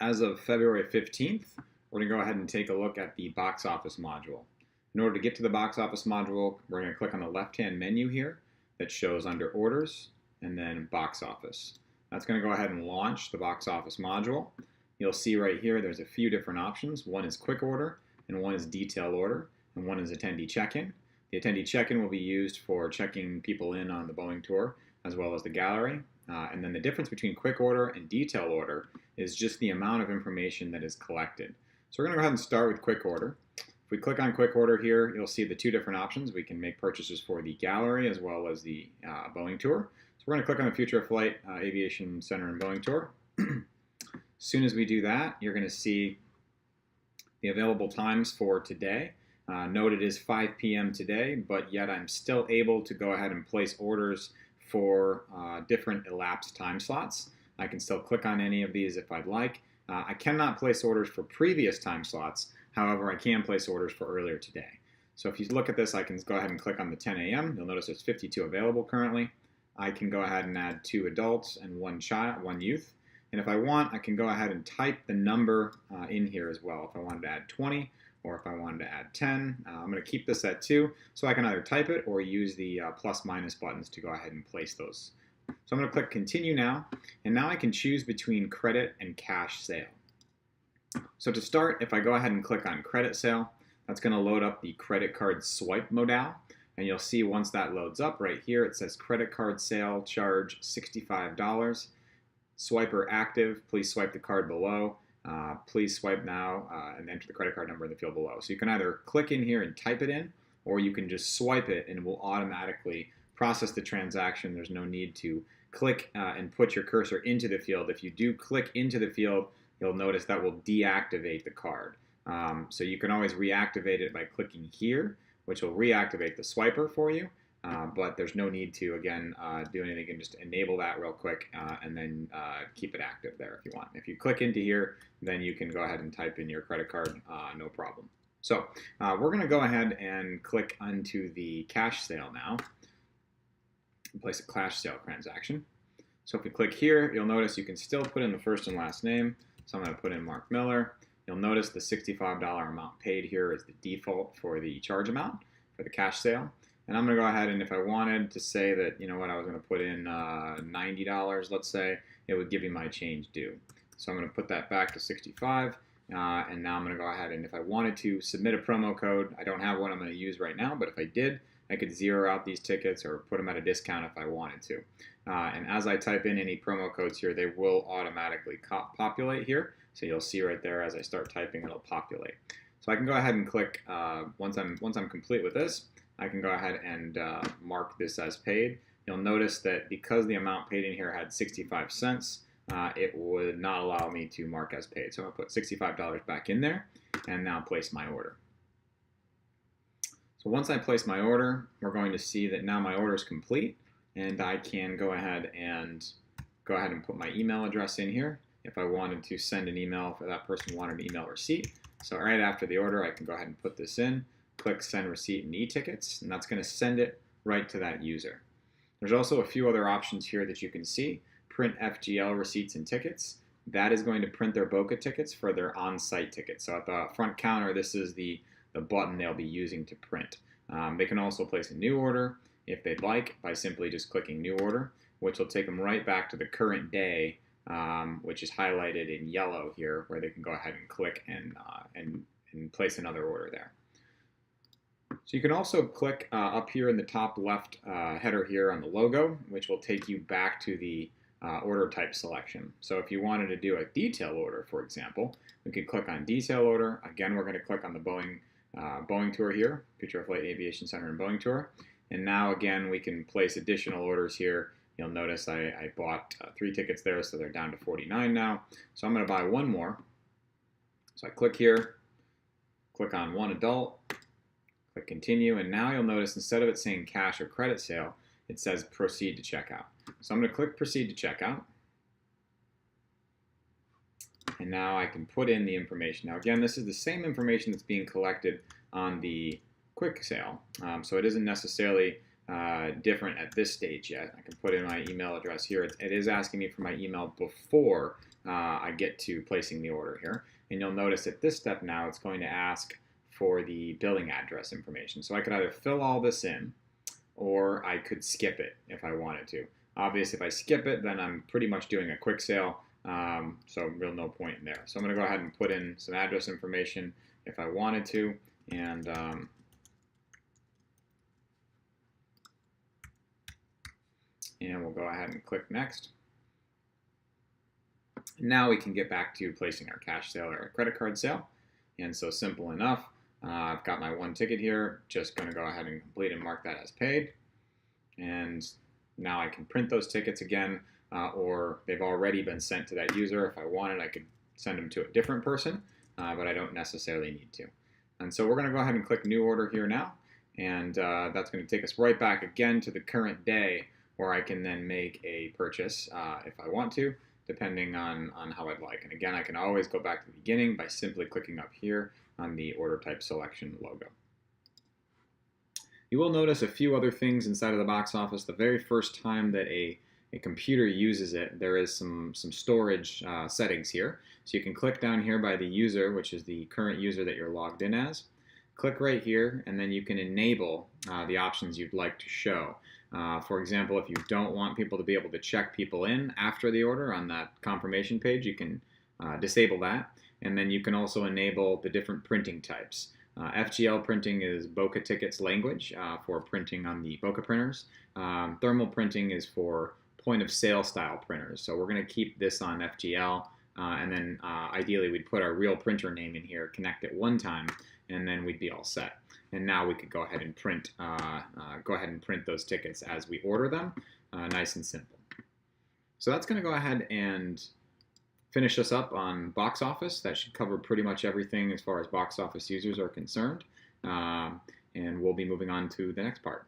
As of February 15th, we're going to go ahead and take a look at the box office module. In order to get to the box office module, we're going to click on the left-hand menu here that shows under Orders and then Box Office. That's going to go ahead and launch the box office module. You'll see right here there's a few different options. One is Quick Order, and one is Detail Order, and one is Attendee Check-in. The attendee check-in will be used for checking people in on the Boeing tour, as well as the gallery. And then the difference between Quick Order and Detail Order is just the amount of information that is collected. So we're going to go ahead and start with Quick Order. If we click on Quick Order here, you'll see the two different options. We can make purchases for the gallery as well as the Boeing tour. So we're going to click on the Future of Flight Aviation Center and Boeing tour. As soon as we do that, you're going to see the available times for today. Note it is 5 p.m. today, but yet I'm still able to go ahead and place orders for different elapsed time slots. I can still click on any of these if I'd like. I cannot place orders for previous time slots. However, I can place orders for earlier today. So if you look at this, I can go ahead and click on the 10 a.m. You'll notice there's 52 available currently. I can go ahead and add 2 adults and 1 youth. And if I want, I can go ahead and type the number in here as well. If I wanted to add 20, or if I wanted to add 10, I'm going to keep this at 2, so I can either type it or use the plus minus buttons to go ahead and place those. So I'm going to click Continue now, and now I can choose between credit and cash sale. So to start, if I go ahead and click on Credit Sale, that's going to load up the credit card swipe modal, and you'll see once that loads up right here, it says Credit Card Sale Charge $65. Swiper active, please swipe the card below. Please swipe now and enter the credit card number in the field below. So you can either click in here and type it in, or you can just swipe it and it will automatically process the transaction. There's no need to click and put your cursor into the field. If you do click into the field, you'll notice that will deactivate the card. So you can always reactivate it by clicking here, which will reactivate the swiper for you. But there's no need to, again, do anything. You can just enable that real quick and then keep it active there if you want. If you click into here, then you can go ahead and type in your credit card, no problem. So we're going to go ahead and click onto the cash sale now and place a cash sale transaction. So if you click here, you'll notice you can still put in the first and last name. So I'm going to put in Mark Miller. You'll notice the $65 amount paid here is the default for the charge amount for the cash sale. And I'm going to go ahead and if I wanted to say that, you know what, I was going to put in $90, let's say, it would give me my change due. So I'm going to put that back to 65. And now I'm going to go ahead and if I wanted to submit a promo code, I don't have one I'm going to use right now, but if I did, I could zero out these tickets or put them at a discount if I wanted to. And as I type in any promo codes here, they will automatically populate here. So you'll see right there as I start typing, it'll populate. So I can go ahead and click, once I'm complete with this, I can go ahead and mark this as paid. You'll notice that because the amount paid in here had 65 cents, it would not allow me to mark as paid. So I'm going to put $65 back in there and now place my order. So once I place my order, we're going to see that now my order is complete and I can go ahead and put my email address in here if I wanted to send an email for that person who wanted an email receipt. So right after the order, I can go ahead and put this in. Click Send Receipt and e-tickets, and that's going to send it right to that user. There's also a few other options here that you can see. Print FGL receipts and tickets. That is going to print their BOCA tickets for their on-site tickets. So at the front counter, this is the button they'll be using to print. They can also place a new order if they'd like by simply just clicking New Order, which will take them right back to the current day, which is highlighted in yellow here, where they can go ahead and click and place another order there. So you can also click up here in the top left header here on the logo, which will take you back to the order type selection. So if you wanted to do a detail order, for example, we could click on Detail Order. Again, we're going to click on the Boeing tour here, Future of Flight Aviation Center and Boeing tour. And now again, we can place additional orders here. You'll notice I bought 3 tickets there, so they're down to 49 now. So I'm going to buy 1 more. So I click here, click on 1 adult. Click Continue, and now you'll notice instead of it saying cash or credit sale, it says Proceed to Checkout. So I'm going to click Proceed to Checkout. And now I can put in the information. Now again, this is the same information that's being collected on the quick sale. So it isn't necessarily different at this stage yet. I can put in my email address here. It is asking me for my email before I get to placing the order here. And you'll notice at this step now, it's going to ask for the billing address information. So I could either fill all this in, or I could skip it if I wanted to. Obviously, if I skip it, then I'm pretty much doing a quick sale, so real no point in there. So I'm going to go ahead and put in some address information if I wanted to, and we'll go ahead and click next. Now we can get back to placing our cash sale or our credit card sale. And so simple enough. I've got my one ticket here, just going to go ahead and complete and mark that as paid. And now I can print those tickets again, or they've already been sent to that user. If I wanted, I could send them to a different person, but I don't necessarily need to. And so we're going to go ahead and click New Order here now, and that's going to take us right back again to the current day where I can then make a purchase if I want to, depending on how I'd like. And again, I can always go back to the beginning by simply clicking up here on the order type selection logo. You will notice a few other things inside of the box office. The very first time that a computer uses it, there is some storage settings here. So you can click down here by the user, which is the current user that you're logged in as. Click right here, and then you can enable the options you'd like to show. For example, if you don't want people to be able to check people in after the order on that confirmation page, you can disable that. And then you can also enable the different printing types. FGL printing is Boca Tickets language for printing on the Boca printers. Thermal printing is for point of sale style printers. So we're going to keep this on FGL, and then ideally we'd put our real printer name in here, connect it one time, and then we'd be all set. And now we could go ahead and print those tickets as we order them, nice and simple. So that's going to go ahead and finish us up on box office. That should cover pretty much everything as far as box office users are concerned. And we'll be moving on to the next part.